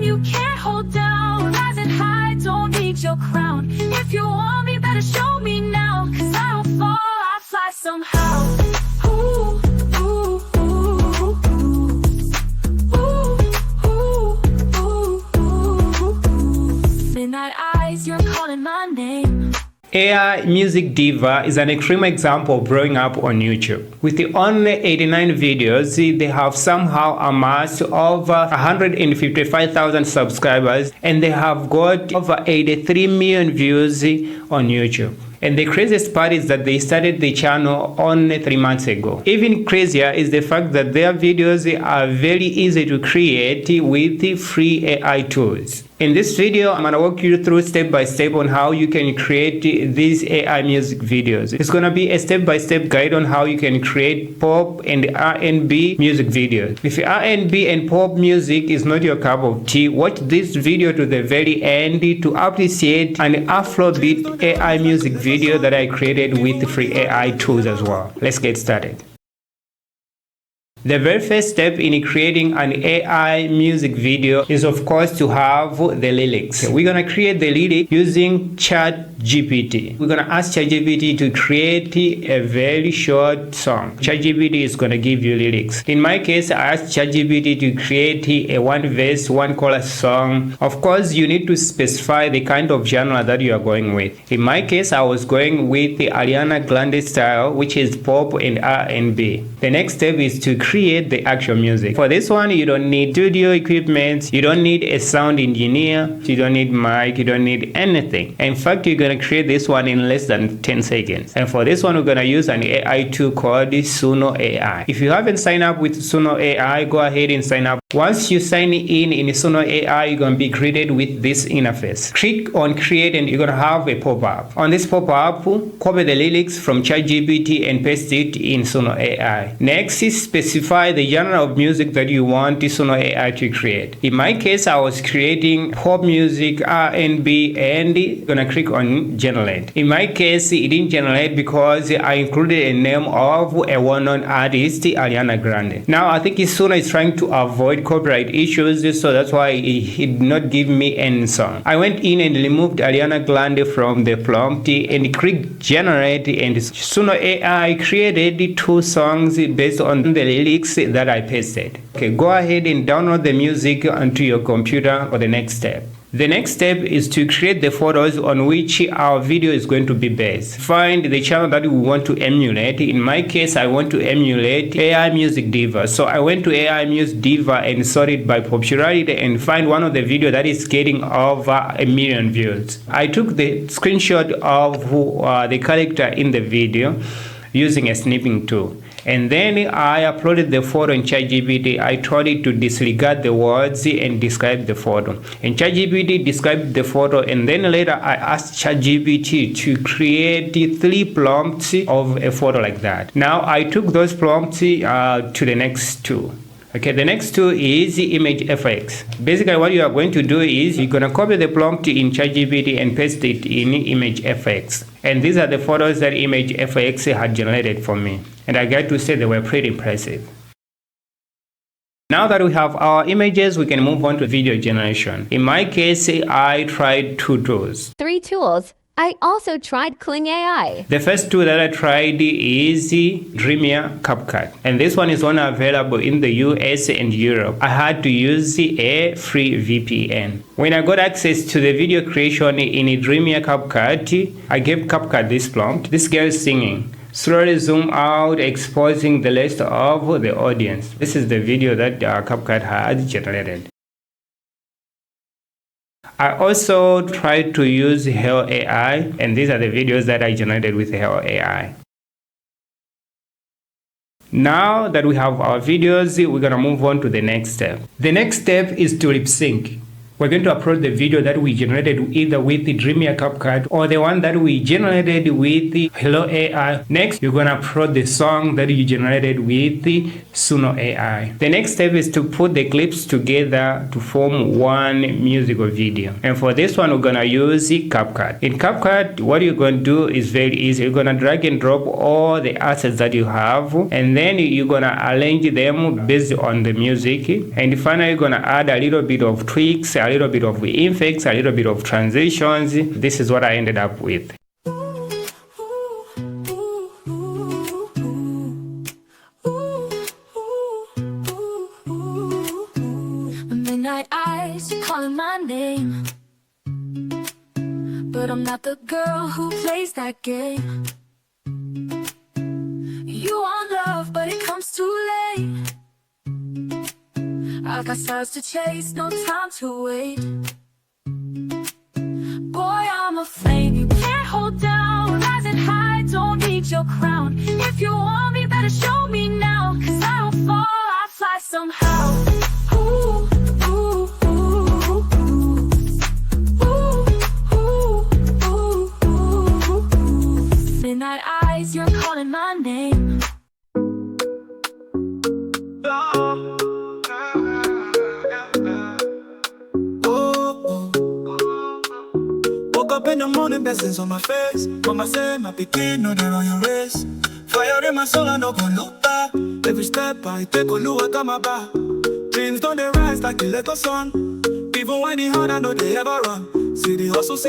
flame you can't hold down. Rising high, don't need your crown. If you want me, better show me now. Cause I don't fall, I fly somehow. Ooh, ooh, ooh, ooh. Ooh, ooh, ooh, ooh. Midnight eyes, you're calling my name. AI Music Diva is an extreme example of growing up on YouTube. With the only 89 videos, they have somehow amassed over 155,000 subscribers and they have got over 83 million views on YouTube. And the craziest part is that they started the channel only 3 months ago. Even crazier is the fact that their videos are very easy to create with free AI tools. In this video, I'm going to walk you through step by step on how you can create these AI music videos. It's going to be a step-by-step guide on how you can create pop and RnB music videos. If RnB and pop music is not your cup of tea, watch this video to the very end to appreciate an Afrobeat AI music video that I created with free AI tools as well. Let's get started. The very first step in creating an AI music video is of course to have the lyrics. We're going to create the lyric using ChatGPT. We're going to ask ChatGPT to create a very short song. ChatGPT is going to give you lyrics. In my case, I asked ChatGPT to create a one verse, one chorus song. Of course, you need to specify the kind of genre that you are going with. In my case, I was going with the Ariana Grande style, which is pop and R&B. The next step is to create the actual music. For this one, you don't need studio equipment, you don't need a sound engineer, you don't need mic, you don't need anything. In fact, you're going to create this one in less than 10 seconds. And for this one, we're going to use an AI tool called SUno AI. If you haven't signed up with SUno AI, go ahead and sign up. Once you sign in SUno AI, you're going to be greeted with this interface. Click on create and you're going to have a pop-up. On this pop-up, copy the lyrics from ChatGPT and paste it in SUno AI. Next, specify the genre of music that you want SUno AI to create. In my case, I was creating pop music, R&B, and I'm going to click on generate. In my case, it didn't generate because I included a name of a well-known artist, Ariana Grande. Now, I think SUno is trying to avoid copyright issues, so that's why it did not give me any song. I went in and removed Ariana Grande from the prompt and clicked generate, and SUno AI created 2 songs based on the lyrics that I pasted. Okay, go ahead and download the music onto your computer for the next step. The next step is to create the photos on which our video is going to be based. Find the channel that we want to emulate. In my case, I want to emulate AI Music Diva. So I went to AI Music Diva and sort it by popularity and find one of the videos that is getting over 1 million views. I took the screenshot of the character in the video using a snipping tool. And then I uploaded the photo in ChatGPT. I told it to disregard the words and describe the photo. And ChatGPT described the photo, and then later I asked ChatGPT to create 3 prompts of a photo like that. Now I took those prompts to the next tool. Okay, the next tool is ImageFX. Basically, what you are going to do is you're going to copy the prompt in ChatGPT and paste it in ImageFX. And these are the photos that ImageFX had generated for me. And I got to say they were pretty impressive. Now that we have our images, we can move on to video generation. In my case, I tried 2 tools. 3 tools. I also tried Kling AI. The first tool that I tried is Dreamina Capcut, and this one is only available in the US and Europe. I had to use a free VPN. When I got access to the video creation in Dreamina Capcut, I gave Capcut this prompt. This girl is singing. Slowly zoom out, exposing the rest of the audience. This is the video that Capcut had generated. I also tried to use Hailou AI, and these are the videos that I generated with Hailou AI. Now that we have our videos, we're going to move on to the next step. The next step is to lip sync. we're going to upload the video that we generated either with the Dreamina Capcut or the one that we generated with the Hailou AI. Next, you're gonna upload the song that you generated with the SUno AI. The next step is to put the clips together to form one musical video. And for this one, we're gonna use the Capcut. In Capcut, what you're gonna do is very easy. You're gonna drag and drop all the assets that you have, and then you're gonna arrange them based on the music. And finally, you're gonna add a little bit of tweaks, a little bit of effects, a little bit of transitions. This is what I ended up with. Midnight eyes, you're calling my name, but I'm not the girl who plays that game. You want love, but it comes too late. I got stars to chase, no time to wait. Boy, I'm a flame you can't hold down, rising high, don't need your crown. If you want me, better show me now, 'cause I don't fall, I fly somehow. Ooh, ooh, ooh, ooh. Ooh, ooh, ooh, ooh. Midnight eyes, you're calling my name. Woke up in the morning, blessings on my face. Mama said, my pikin, no, they're on your race. Fire in my soul, I no go look back. Every step I take, Olu, I got my back. Dreams don't they rise like the little sun. Even when it's hard, I know they ever run. See the hustle, see the